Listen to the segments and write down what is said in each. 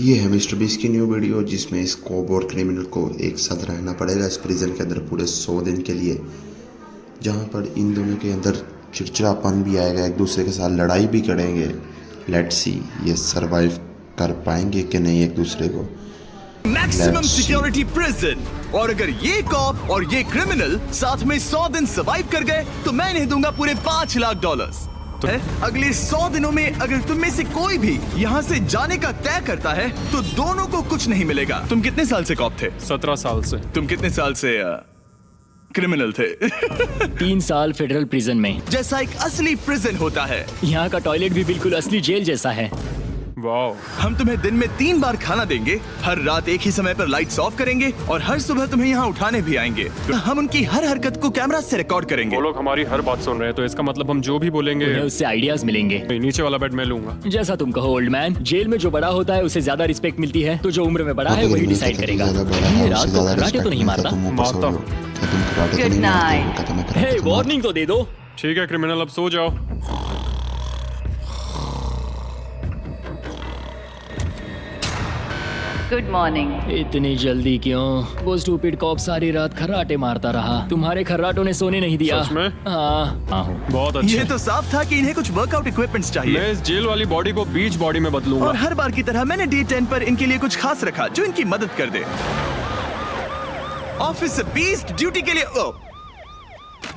ये है mister beast की न्यू वीडियो जिसमें इस कॉब और क्रिमिनल को एक साथ रहना पड़ेगा इस प्रिजन के अंदर पूरे 100 दिन के लिए, जहां पर इन दोनों के अंदर चिड़चिड़ापन भी आएगा, एक दूसरे के साथ लड़ाई भी करेंगे। लेट्स सी ये सरवाइव कर पाएंगे कि नहीं एक दूसरे को। मैक्सिमम सिक्योरिटी प्रिजन, और अगर ये कॉप और ये क्रिमिनल साथ में 100 दिन सर्वाइव कर गए तो मैं इन्हें दूंगा पूरे $5 लाख। अगले 100 दिनों में अगर तुम में से कोई भी यहाँ से जाने का तय करता है तो दोनों को कुछ नहीं मिलेगा। तुम कितने साल से कॉप थे? 17 साल से। तुम कितने साल से क्रिमिनल थे? 3 साल फेडरल प्रिजन में। जैसा एक असली प्रिजन होता है। यहाँ का टॉयलेट भी बिल्कुल असली जेल जैसा है। वाओ। हम तुम्हें दिन में 3 बार खाना देंगे, हर रात एक ही समय पर लाइट्स ऑफ करेंगे और हर सुबह तुम्हें यहाँ उठाने भी आएंगे। हम उनकी हर हरकत को कैमरा से रिकॉर्ड करेंगे। वो लोग हमारी हर बात सुन रहे हैं तो इसका मतलब हम जो भी बोलेंगे उन्हें उससे आइडियाज मिलेंगे। नीचे वाला बेड मैं लूंगा। जैसा तुम कहो ओल्ड मैन, जेल में जो बड़ा होता है उसे ज्यादा रिस्पेक्ट मिलती है, तो जो उम्र में बड़ा है वही डिसाइड करेगा। ये रात को कराटे तो नहीं मारता? मारता हूँ। Good night. हे वार्निंग तो दे दो। ठीक है क्रिमिनल, अब सो जाओ। Good morning. इतनी जल्दी क्यों? वो स्टूपिड कॉप सारी रात खर्राटे मारता रहा। तुम्हारे खर्राटों ने सोने नहीं दिया। सच में? हाँ। बहुत अच्छा। ये तो साफ था कि इन्हें कुछ वर्कआउट इक्विपमेंट्स चाहिए। मैं इस जेल वाली बॉडी को बीच बॉडी में बदलूंगा। और हर बार की तरह मैंने डे 10 पर इनके लिए कुछ खास रखा जो इनकी मदद कर दे। ऑफिसर बीस्ट ड्यूटी के लिए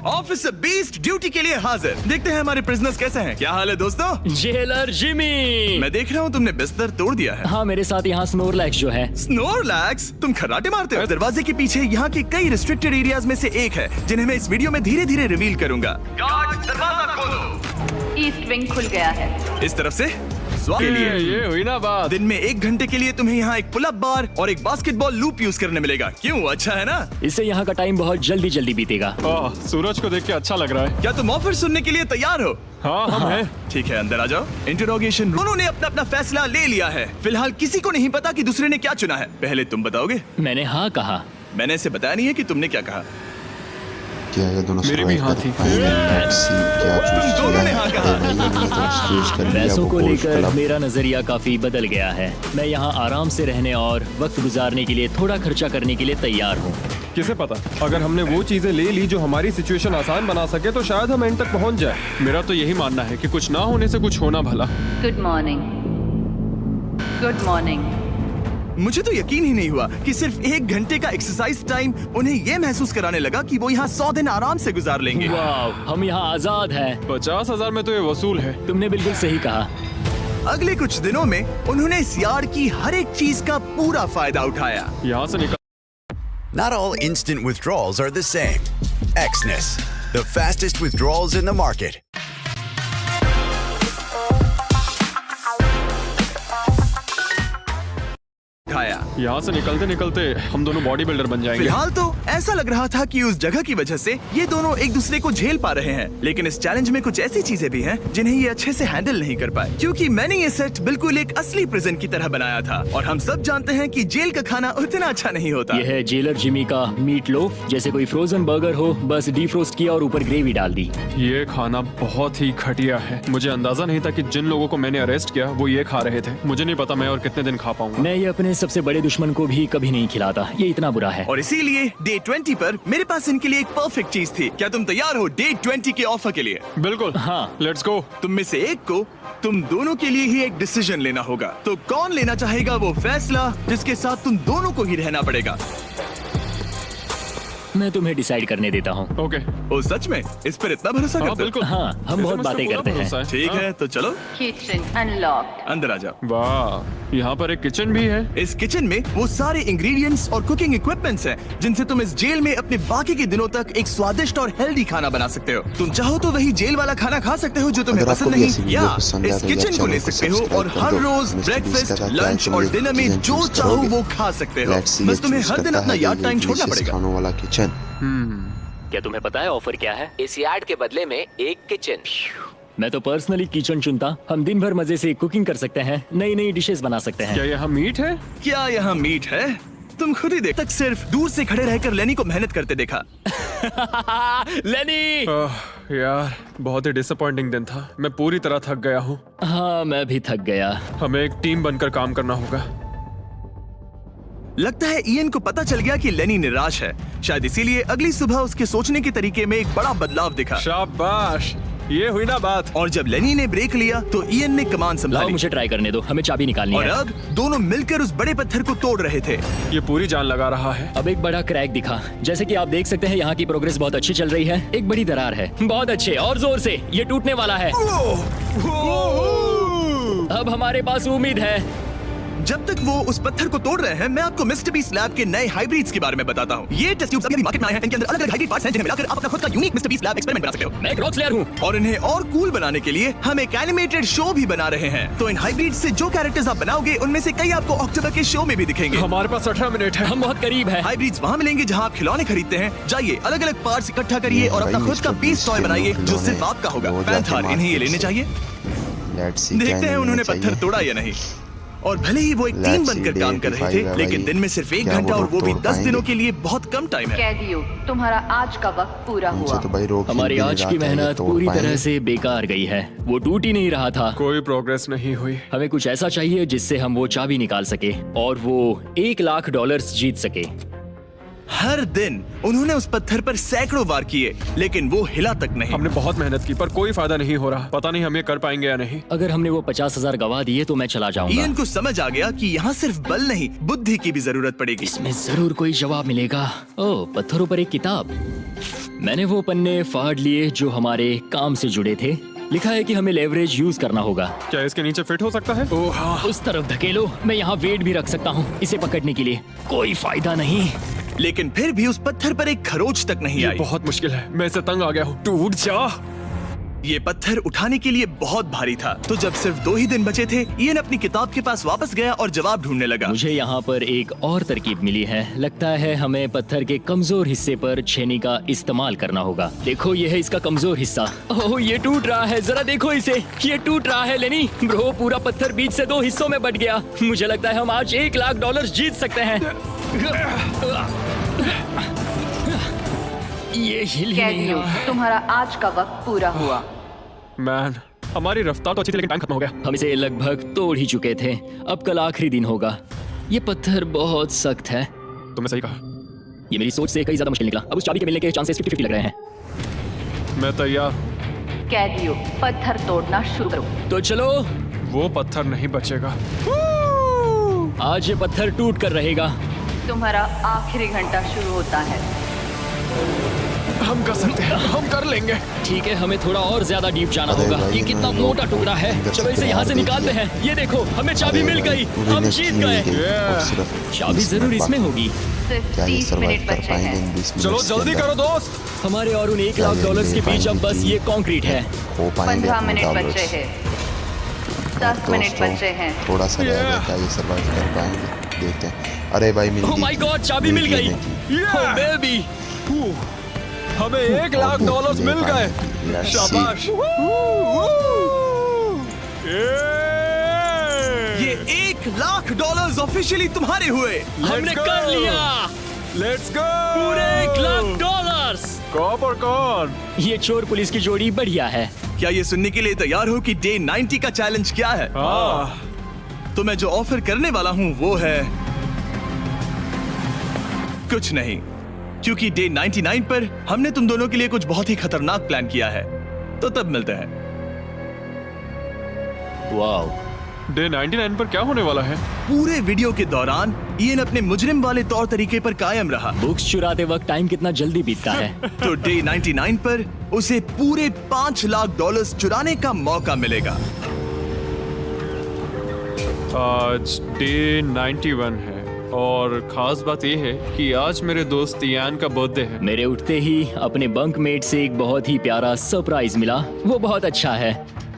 ऑफिसर बीस्ट ड्यूटी के लिए हाजिर। देखते हैं हमारे प्रिजनर्स कैसे हैं। क्या हाल है दोस्तों? Jailer Jimmy. मैं देख रहा हूँ तुमने बिस्तर तोड़ दिया है। हाँ, मेरे साथ यहाँ स्नोरलैक्स जो है। स्नोरलैक्स? तुम खर्राटे मारते हो? दरवाजे के पीछे यहाँ के कई रिस्ट्रिक्टेड एरियाज में से एक है जिन्हें मैं इस वीडियो में धीरे धीरे रिवील करूंगा। गार्ड, दरवाजा खोलो। ईस्ट विंग खुल गया है। इस तरफ से के लिए ये हुई ना बात। दिन में 1 घंटे के लिए तुम्हें यहाँ एक पुल अप बार और एक बास्केटबॉल लूप यूज करने मिलेगा। क्यों, अच्छा है ना? इससे यहाँ का टाइम बहुत जल्दी जल्दी बीतेगा। सूरज को देख के अच्छा लग रहा है। क्या तुम ऑफर सुनने के लिए तैयार हो? हाँ हम हैं। ठीक है, अंदर आ जाओ। Interrogation room. उन्होंने अपना अपना फैसला ले लिया है। फिलहाल किसी को नहीं पता कि दूसरे ने क्या चुना है। पहले तुम बताओगे? मैंने हाँ कहा। मैंने इसे बताया नहीं है कि तुमने क्या कहा। क्या ये दोनों मेरी भी survive हाँ कर थी। पाएंगे? Let's see क्या चूज तुम दोनों ने हाँ कहा। पैसों को लेकर क्लब। मेरा नजरिया काफी बदल गया है। मैं यहाँ आराम से रहने और वक्त गुजारने के लिए थोड़ा खर्चा करने के लिए तैयार हूँ। किसे पता, अगर हमने वो चीजें ले ली जो हमारी सिचुएशन आसान बना सके तो शायद हम एंड तक पहुंच जाए। मेरा तो यही मानना है कि कुछ ना होने से कुछ होना भला। Good morning. Good morning. मुझे तो यकीन ही नहीं हुआ कि सिर्फ 1 घंटे का एक्सरसाइज टाइम उन्हें ये महसूस कराने लगा कि वो यहाँ 100 दिन आराम से गुजार लेंगे। वाव, हम यहाँ आजाद हैं। 50,000 में तो ये वसूल है। तुमने बिल्कुल सही कहा। अगले कुछ दिनों में उन्होंने इस यार्ड की हर एक चीज का पूरा फायदा उठाया। यहाँ से निकल। Not all instant withdrawals are the same. Exness, the fastest withdrawals in the market. यहाँ से निकलते निकलते हम दोनों बॉडी बिल्डर बन जाएंगे। फिलहाल तो ऐसा लग रहा था कि उस जगह की वजह से ये दोनों एक दूसरे को झेल पा रहे हैं, लेकिन इस चैलेंज में कुछ ऐसी चीजें भी हैं जिन्हें ये अच्छे से हैंडल नहीं कर पाए, क्योंकि मैंने ये सेट बिल्कुल एक असली प्रिजन की तरह बनाया था और हम सब जानते हैं कि जेल का खाना उतना अच्छा नहीं होता। यह है जेलर जिमी का मीट लोफ, जैसे कोई फ्रोजन बर्गर हो, बस डीफ्रोस्ट किया और ऊपर ग्रेवी डाल दी। ये खाना बहुत ही घटिया है। मुझे अंदाजा नहीं था कि जिन लोगों को मैंने अरेस्ट किया वो ये खा रहे थे। मुझे नहीं पता मैं और कितने दिन खा पाऊंगा। मैं ये अपने सबसे बड़े दुश्मन को भी कभी नहीं खिलाता, ये इतना बुरा है। और इसीलिए डे 20 पर मेरे पास इनके लिए एक परफेक्ट चीज थी। क्या तुम तैयार हो डे 20 के ऑफर के लिए? बिल्कुल। हाँ। Let's go. तुम में से एक को तुम दोनों के लिए ही एक डिसीजन लेना होगा। तो कौन लेना चाहेगा वो फैसला जिसके साथ तुम दोनों को ही रहना पड़ेगा? मैं तुम्हें डिसाइड करने देता हूँ। ओके। ओ सच में? इस पर इतना भरोसा हाँ करते हो? बिल्कुल। हाँ, हम बहुत बातें करते हैं। ठीक है, तो चलो Kitchen unlocked. अंदर आ जाओ। वाह, यहाँ पर एक किचन भी है। इस किचन में वो सारे इंग्रेडिएंट्स और कुकिंग इक्विपमेंट्स हैं जिनसे तुम इस जेल में अपने बाकी के दिनों तक एक स्वादिष्ट और हेल्दी खाना बना सकते हो। तुम चाहो तो वही जेल वाला खाना खा सकते हो जो तुम्हें अगर आपको पसंद भी ऐसी नहीं, वीडियो या पसंद इस आए तो यार किचन को ले चैनल को सकते हो और सब्सक्राइब कर हर दो। रोज मिस्टर बीस्ट ब्रेकफास्ट, का लंच क्या और तुम डिनर में ये जो चूज चाहो करोगे? वो खा सकते हो। Let's see बस ये तुम्हें चूज हर दिन करता अपना है यार्ड ये टाइम छोड़ना delicious पड़ेगा। खानों वाला किचन। क्या तुम्हें पता है ऑफर क्या है? इस यार्ड के बदले में एक किचन। मैं तो पर्सनली किचन चुनता। हम दिन भर मजे से कुकिंग कर सकते हैं, नई नई डिशेस बना सकते हैं। क्या यहाँ मीट है? क्या यहाँ मीट है? तुम खुद ही देख। तक सिर्फ दूर से खड़े रहकर लेनी को मेहनत करते देखा। लेनी। यार बहुत ही डिसअपॉइंटिंग दिन था। मैं पूरी तरह थक गया हूँ। हाँ, मैं भी थक गया। हमें एक टीम बनकर काम करना होगा। लगता है इयन को पता चल गया कि लेनी निराश है। शायद इसीलिए अगली सुबह उसके सोचने के तरीके में एक बड़ा बदलाव दिखा। शाबाश, ये हुई ना बात। और जब लेनी ने ब्रेक लिया तो इयन ने कमान लाओ संभाली मुझे ट्राई करने दो, हमें चाबी निकालनी और है। अब दोनों मिलकर उस बड़े पत्थर को तोड़ रहे थे। ये पूरी जान लगा रहा है। अब एक बड़ा क्रैक दिखा। जैसे कि आप देख सकते हैं यहाँ की प्रोग्रेस बहुत अच्छी चल रही है। एक बड़ी दरार है। बहुत अच्छे, और जोर से, ये टूटने वाला है। अब हमारे पास उम्मीद है। जब तक वो उस पत्थर को तोड़ रहे हैं, मैं आपको मिस्टर बीस्ट लैब के नए हाइब्रिड्स के बारे में बताता हूँ। ये टेस्ट ट्यूब्स अभी मार्केट में आए हैं। इनके अंदर अलग-अलग हाइब्रिड पार्ट्स हैं जिन्हें मिलाकर आप अपना खुद का unique mister beast lab experiment बना सकते हो। मैं एक रॉक स्लेयर हूँ। और इन्हें और कूल बनाने के लिए हम एक एनिमेटेड शो भी बना रहे हैं। तो इन हाइब्रिड से जो कैरेक्टर्स आप बनाओगे उनमें से कई आपको अक्टूबर के शो में भी दिखेंगे। हमारे पास 18 मिनट है। हम बहुत करीब है। हाइब्रिड्स वहाँ मिलेंगे जहाँ आप खिलौने खरीदते हैं। जाइए अलग अलग पार्ट्स इकट्ठा करिए और अपना खुद का बीस्ट टॉय बनाइए जो सिर्फ आपका होगा। पैंथर, इन्हें ये लेने चाहिए। देखते हैं उन्होंने पत्थर तोड़ा या नहीं। और भले ही वो एक टीम बनकर काम कर रहे थे, लेकिन दिन में सिर्फ 1 घंटा और वो भी 10 दिनों के लिए बहुत कम टाइम है। कैदियों, तुम्हारा आज का वक्त पूरा हुआ। हमारी आज की मेहनत पूरी तरह से बेकार गई है। वो टूट ही नहीं रहा था। कोई प्रोग्रेस नहीं हुई। हमें कुछ ऐसा चाहिए जिससे हम वो चाबी निकाल सके और वो $1,00,000 जीत सके। हर दिन उन्होंने उस पत्थर पर सैकड़ों वार किए, लेकिन वो हिला तक नहीं। हमने बहुत मेहनत की पर कोई फायदा नहीं हो रहा। पता नहीं हम ये कर पाएंगे या नहीं। अगर हमने वो 50,000 गवा दिए तो मैं चला जाऊंगा। इयन को समझ आ गया कि यहाँ सिर्फ बल नहीं, बुद्धि की भी जरूरत पड़ेगी। इसमें जरूर कोई जवाब मिलेगा। ओह, पत्थरों पर एक किताब। मैंने वो पन्ने फाड़ लिए जो हमारे काम से जुड़े थे। लिखा है कि हमें लेवरेज यूज करना होगा। क्या इसके नीचे फिट हो सकता है? ओह हाँ। उस तरफ धकेलो। मैं यहाँ वेट भी रख सकता हूँ इसे पकड़ने के लिए। कोई फायदा नहीं। लेकिन फिर भी उस पत्थर पर एक खरोच तक नहीं ये आई। बहुत मुश्किल है। मैं इससे तंग आ गया हूँ। टूट जा। ये पत्थर उठाने के लिए बहुत भारी था। तो जब सिर्फ 2 ही दिन बचे थे, इयन अपनी किताब के पास वापस गया और जवाब ढूंढने लगा। मुझे यहाँ पर एक और तरकीब मिली है। लगता है हमें पत्थर के कमजोर हिस्से पर छेनी का इस्तेमाल करना होगा। देखो, ये है इसका कमजोर हिस्सा। ओह, ये टूट रहा है। जरा देखो इसे, ये टूट रहा है। लेनी ब्रो, पूरा पत्थर बीच से 2 हिस्सों में बट गया। मुझे लगता है हम आज $1,00,000 जीत सकते हैं। ये हिल ही नहीं कैदियों, रहा है। तुम्हारा आज का वक्त पूरा हुआ। मैन, हमारी रफ्तार तो अच्छी थी लेकिन टाइम खत्म हो गया। हम इसे लगभग तोड़ ही चुके थे। अब कल आखिरी दिन होगा। ये पत्थर बहुत सख्त है। तुमने सही कहा। ये मेरी सोच से कई ज्यादा मुश्किल निकला। अब उस चाबी के मिलने के चांसेस 50-50 लग रहे हैं। मैं तैयार। कैदियों, पत्थर तोड़ना शुरू करो। तो चलो, वो पत्थर नहीं बचेगा। आज ये पत्थर टूट कर रहेगा। तुम्हारा आखिरी घंटा शुरू होता है। हम कर सकते हैं। हम कर लेंगे। ठीक है, हमें थोड़ा और ज्यादा डीप जाना अरे होगा। भाई, ये कितना इन्होंने मोटा टुकड़ा है। अंदर चलो से इसे यहाँ से बाहर निकालते देख हैं। ये देखो, हमें चाबी मिल गई। हम जीत गए। चाबी जरूर इसमें होगी। सिर्फ क्या ये 30 सर्वाइव मिनट कर बचे पाएंगे हैं। इन 20 मिनट चलो के जल्दी अंदर? करो दोस्त। हमारे और उन $1,00,000 के बीच अब बस ये कंक्रीट है। हो पाएंगे 15 अपने मिनट डॉलर्स? बचे हैं। 10 मिनट दोस्तों, बचे हैं। थोड़ा सा रह गया। क्या ये सर्वाइव कर पाएंगे? देखते हैं। अरे भाई, मिल ओह गई। माय गॉड, चाबी मिल गई। Yeah! ओह बेबी, हमें $1,00,000 मिल गए। Let's see. शाबाश। ये $1,00,000 ऑफिशियली तुम्हारे हुए। हमने कर लिया। Let's go. पूरे $1,00,000। कॉप और कौन? ये चोर पुलिस की जोड़ी बढ़िया है। क्या ये सुनने के लिए तैयार हो कि डे 90 का चैलेंज क्या है? तो मैं जो ऑफर करने वाला हूँ वो है कुछ नहीं, क्योंकि डे 99 पर हमने तुम दोनों के लिए कुछ बहुत ही खतरनाक प्लान किया है। तो तब मिलते हैं। वाओ, डे 99 पर क्या होने वाला है? पूरे वीडियो के दौरान इयन अपने मुजरिम वाले तौर तरीके पर कायम रहा। बुक्स चुराते वक्त टाइम कितना जल्दी बीतता है। तो डे 99 पर उसे पूरे $5,00,000 चुराने का मौका मिलेगा। आज डे 91 है और खास बात यह है कि आज मेरे दोस्त इयान का बर्थडे है। मेरे उठते ही अपने बंकमेट से एक बहुत ही प्यारा सरप्राइज मिला। वो बहुत अच्छा है।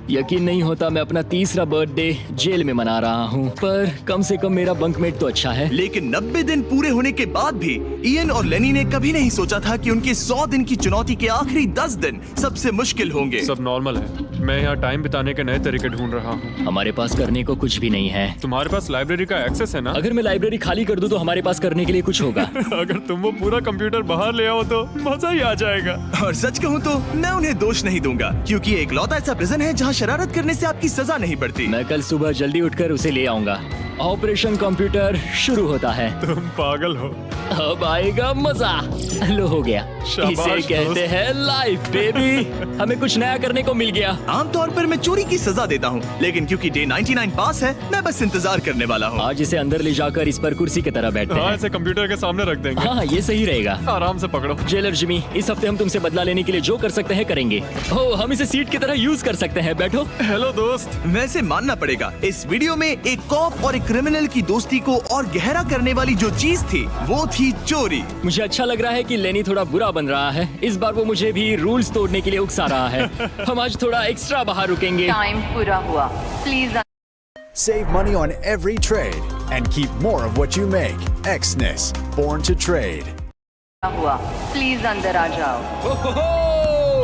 यकीन नहीं होता मैं अपना 3रा बर्थडे जेल में मना रहा हूँ, पर कम से कम मेरा बंकमेट तो अच्छा है। लेकिन 90 दिन पूरे होने के बाद भी इयन और लेनी ने कभी नहीं सोचा था कि उनके 100 दिन की चुनौती के आखिरी 10 दिन सबसे मुश्किल होंगे। सब नॉर्मल है। मैं यहाँ टाइम बिताने के नए तरीके ढूंढ रहा हूँ। हमारे पास करने को कुछ भी नहीं है। तुम्हारे पास लाइब्रेरी का एक्सेस है ना? अगर मैं लाइब्रेरी खाली कर दूं तो हमारे पास करने के लिए कुछ होगा। अगर तुम वो पूरा कंप्यूटर बाहर ले आओ तो मजा ही आ जाएगा। और सच कहूँ तो मैं उन्हें दोष नहीं दूंगा, क्योंकि ये इकलौता ऐसा प्रिजन है जहाँ शरारत करने से आपकी सजा नहीं पड़ती। मैं कल सुबह जल्दी उठकर उसे ले आऊंगा। ऑपरेशन कंप्यूटर शुरू होता है। तुम पागल हो। अब आएगा मजा। लो हो गया। शाबाश इसे कहते दोस्त। हैं लाइफ बेबी। हमें कुछ नया करने को मिल गया। आमतौर पर मैं चोरी की सजा देता हूँ, लेकिन क्योंकि डे 99 पास है, मैं बस इंतजार करने वाला हूँ। आज इसे अंदर ले जाकर इस पर कुर्सी की तरह बैठते हाँ, हैं। इसे कंप्यूटर के सामने रख देंगे। हाँ, ये सही रहेगा। आराम से पकड़ो। जेलर जिमी, इस हफ्ते हम तुमसे बदला लेने के लिए जो कर सकते हैं करेंगे। ओह, हम इसे सीट की तरह यूज कर सकते हैं। बैठो। हेलो दोस्त। वैसे मानना पड़ेगा, इस वीडियो में एक कॉप और एक क्रिमिनल की दोस्ती को और गहरा करने वाली जो चीज थी, वो थी चोरी। मुझे अच्छा लग रहा है कि लेनी थोड़ा बुरा बन रहा है। इस बार वो मुझे भी रूल्स तोड़ने के लिए उकसा रहा है। हम आज थोड़ा एक्स्ट्रा बाहर रुकेंगे। टाइम पूरा हुआ। Please Save money on every trade and keep more of what you make. Xness, born to trade. हुआ। प्लीज अंदर आ जाओ।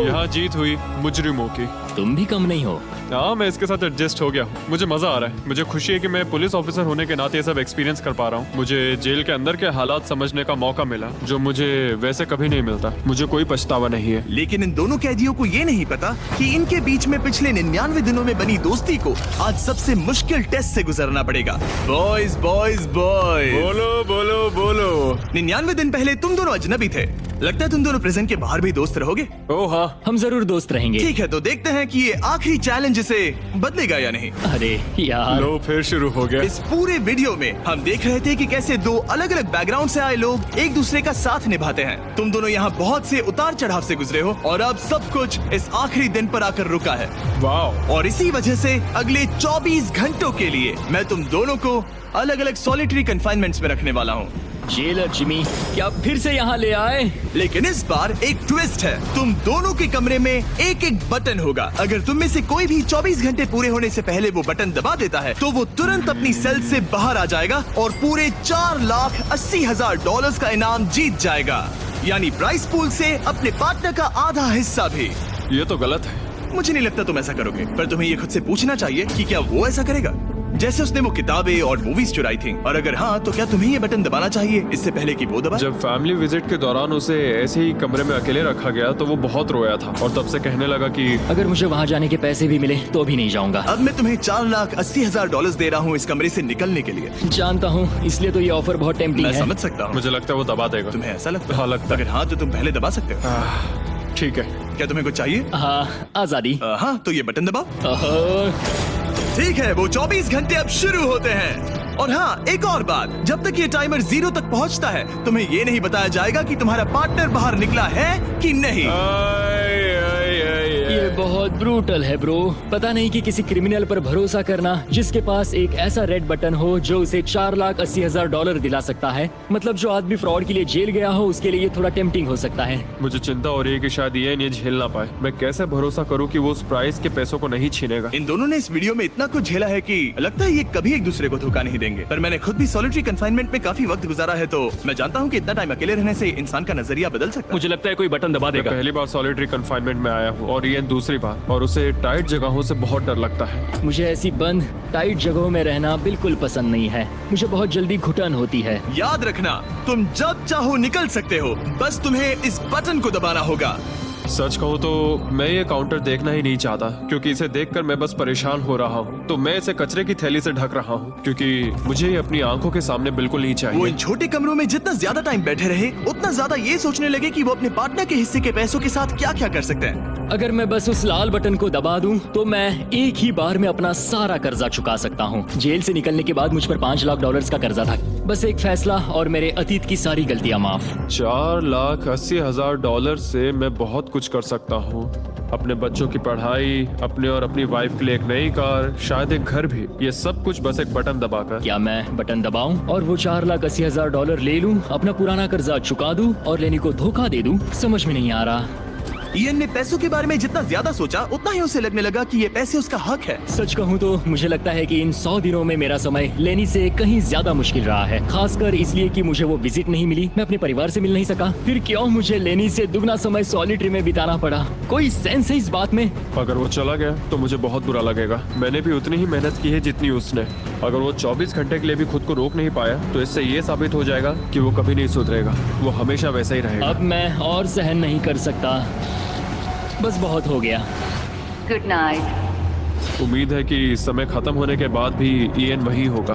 यहाँ जीत हुई मुजरिमों की। तुम भी कम नहीं हो। हाँ, मैं इसके साथ एडजस्ट हो गया हूँ। मुझे मजा आ रहा है। मुझे खुशी है कि मैं पुलिस ऑफिसर होने के नाते ये सब एक्सपीरियंस कर पा रहा हूँ। मुझे जेल के अंदर के हालात समझने का मौका मिला, जो मुझे वैसे कभी नहीं मिलता। मुझे कोई पछतावा नहीं है। लेकिन इन दोनों कैदियों को ये नहीं पता कि इनके बीच में पिछले 99 दिनों में बनी दोस्ती को आज सबसे मुश्किल टेस्ट से गुजरना पड़ेगा। बॉयज बॉयज बॉयज, बोलो बोलो बोलो। 99 दिन पहले तुम दोनों अजनबी थे। लगता है तुम दोनों प्रिजन के बाहर भी दोस्त रहोगे। ओह हाँ। हम जरूर दोस्त रहेंगे। ठीक है, तो देखते हैं कि ये आखिरी चैलेंज इसे बदलेगा या नहीं। अरे यार, लो फिर शुरू हो गया। इस पूरे वीडियो में हम देख रहे थे कि कैसे दो अलग अलग बैकग्राउंड से आए लोग एक दूसरे का साथ निभाते हैं। तुम दोनों यहाँ बहुत से उतार चढ़ाव से गुजरे हो और अब सब कुछ इस आखिरी दिन पर आकर रुका है। वाह। और इसी वजह से अगले 24 घंटों के लिए मैं तुम दोनों को अलग अलग सॉलिटरी कन्फाइनमेंट्स में रखने वाला हूँ। जेलर जिमी, क्या फिर से यहाँ ले आए? लेकिन इस बार एक ट्विस्ट है। तुम दोनों के कमरे में एक एक बटन होगा। अगर तुम में से कोई भी 24 घंटे पूरे होने से पहले वो बटन दबा देता है, तो वो तुरंत अपनी सेल से बाहर आ जाएगा और पूरे $4,80,000 का इनाम जीत जाएगा। यानी प्राइस पूल से अपने पार्टनर का आधा हिस्सा भी। ये तो गलत है। मुझे नहीं लगता तुम ऐसा करोगे, पर तुम्हें ये खुद से पूछना चाहिए कि क्या वो ऐसा करेगा, जैसे उसने वो किताबें और मूवीज चुराई थी। और अगर हाँ, तो क्या तुम्हें ये बटन दबाना चाहिए इससे पहले कि वो दबाए? जब फैमिली विजिट के दौरान उसे ऐसे ही कमरे में अकेले रखा गया तो वो बहुत रोया था और तब से कहने लगा कि अगर मुझे वहाँ जाने के पैसे भी मिले तो भी नहीं जाऊंगा। अब मैं तुम्हें $4,80,000 दे रहा हूँ इस कमरे से निकलने के लिए। जानता हूँ, इसलिए तो ये ऑफर बहुत टेम्पटिंग मैं है। समझ सकता हूँ। मुझे लगता है वो दबा देगा। तुम्हें ऐसा लगता है? हाँ, लगता है। अगर हाँ, तो तुम पहले दबा सकते हो। ठीक है। क्या तुम्हें कुछ चाहिए? हाँ, आजादी। हाँ, तो ये बटन दबाओ। ओहो, ठीक है, वो 24 घंटे अब शुरू होते हैं। और हाँ, एक और बात, जब तक ये टाइमर 0 तक पहुंचता है, तुम्हें ये नहीं बताया जाएगा कि तुम्हारा पार्टनर बाहर निकला है कि नहीं। ये बहुत ब्रूटल है ब्रो। पता नहीं कि किसी क्रिमिनल पर भरोसा करना जिसके पास एक ऐसा रेड बटन हो जो उसे $4,80,000 दिला सकता है। मतलब जो आदमी फ्रॉड के लिए जेल गया हो उसके लिए ये थोड़ा टेम्पटिंग हो सकता है। मुझे चिंता हो रही है कि शायद ये झेल ना पाए। मैं कैसे भरोसा करूं कि वो उस प्राइस के पैसों को नहीं छीनेगा। इन दोनों ने इस वीडियो में इतना कुछ झेला है कि लगता है ये कभी एक दूसरे को धोखा नहीं देंगे। पर मैंने खुद भी सॉलिटरी कन्फाइनमेंट में काफी वक्त गुजारा है, तो मैं जानता हूँ कि इतना टाइम अकेले रहने से इंसान का नजरिया बदल सकता है। मुझे लगता है कोई बटन दबा मैं देगा। पहली बार सॉलिटरी कंफाइनमेंट में आया हूँ और ये दूसरी बार, और उसे टाइट जगहों से बहुत डर लगता है। मुझे ऐसी बंद टाइट जगहों में रहना बिल्कुल पसंद नहीं है। मुझे बहुत जल्दी घुटन होती है। याद रखना, तुम जब चाहो निकल सकते हो, बस तुम्हें इस बटन को दबाना होगा। सच कहूँ तो मैं ये काउंटर देखना ही नहीं चाहता, क्योंकि इसे देखकर मैं बस परेशान हो रहा हूँ। तो मैं इसे कचरे की थैली से ढक रहा हूँ, क्योंकि मुझे ये अपनी आंखों के सामने बिल्कुल नहीं वो चाहिए। इन छोटे कमरों में जितना ज्यादा टाइम बैठे रहे, उतना ज्यादा ये सोचने लगे कि वो अपने पार्टनर के हिस्से के पैसों के साथ क्या क्या कर सकते हैं। अगर मैं बस उस लाल बटन को दबा दूं, तो मैं एक ही बार में अपना सारा कर्जा चुका सकता हूं। जेल से निकलने के बाद मुझ पर $5,00,000 का कर्जा था। बस एक फैसला और मेरे अतीत की सारी गलतियां माफ। $4,80,000 से मैं बहुत कुछ कर सकता हूँ। अपने बच्चों की पढ़ाई, अपने और अपनी वाइफ के लिए एक नई कार, शायद एक घर भी। ये सब कुछ बस एक बटन दबाकर। क्या मैं बटन दबाऊं और वो $4,80,000 ले लूं, अपना पुराना कर्जा चुका दूं और लेनी को धोखा दे दूं? समझ में नहीं आ रहा। इयन ने पैसों के बारे में जितना ज्यादा सोचा, उतना ही उसे लगने लगा कि ये पैसे उसका हक है। सच कहूं तो मुझे लगता है कि इन 100 दिनों में मेरा समय लेनी से कहीं ज्यादा मुश्किल रहा है। खासकर इसलिए कि मुझे वो विजिट नहीं मिली, मैं अपने परिवार से मिल नहीं सका। फिर क्यों मुझे लेनी से दुगना समय सॉलिटरी में बिताना पड़ा? कोई सेंस है इस बात में? अगर वो चला गया तो मुझे बहुत बुरा लगेगा। मैंने भी उतनी ही मेहनत की है जितनी उसने। अगर वो 24 घंटे के लिए भी खुद को रोक नहीं पाया, तो इससे ये साबित हो जाएगा कि वो कभी नहीं सुधरेगा। वो हमेशा वैसा ही रहेगा। अब मैं और सहन नहीं कर सकता। बस बहुत हो गया। Good night. उम्मीद है कि समय खत्म होने के बाद भी इयन वही होगा।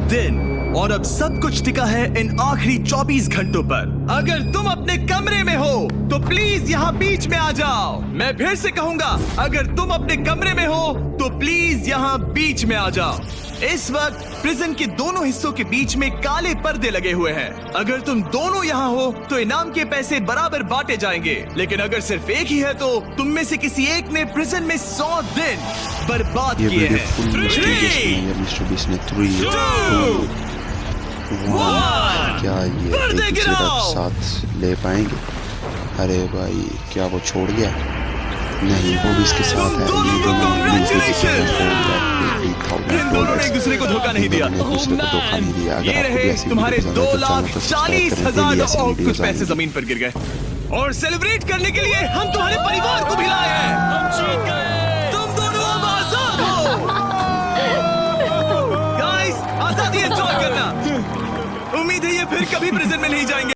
दिन और अब सब कुछ टिका है इन आखिरी 24 घंटों पर। अगर तुम अपने कमरे में हो तो प्लीज यहाँ बीच में आ जाओ। मैं फिर से कहूंगा, अगर तुम अपने कमरे में हो तो प्लीज यहाँ बीच में आ जाओ। इस वक्त प्रिजन के दोनों हिस्सों के बीच में काले पर्दे लगे हुए हैं। अगर तुम दोनों यहाँ हो तो इनाम के पैसे बराबर बांटे जाएंगे, लेकिन अगर सिर्फ एक ही है तो तुम में से किसी एक ने प्रिजन में 100 दिन बर्बाद ये किए वीडियो हैं। फुल मिस्टीरियस बनाई है मिस्टर बीस्ट ने। 3 2 1 क्या ये पर्दे एक दूसरे का गिराओ। साथ ले पाएंगे? अरे भाई क्या वो छोड़ गया? नहीं, वो भी इसके साथ है। दोनों ये को दोनों congratulations। इन दोनों ने एक दूसरे को धोखा नहीं दिया। एक दूसरे को धोखा नहीं दिया। अगर ये आपको भी रहे ऐसी तुम्हारे वीडियोस आए तो चैनल को सब्सक्राइब करें। 2,40,000 डेली ऐसी और वीडियोस कुछ पैसे आएंगी। जमीन पर गिर गए। और सेलिब्रेट करने के लिए हम तुम्हारे परिवार को भी लाए हैं। तुम दोनों अब आजाद हो। गाइस, आजादी एंजॉय करना। उम्मीद है ये फिर कभी प्रिजन में नहीं जाएंगे।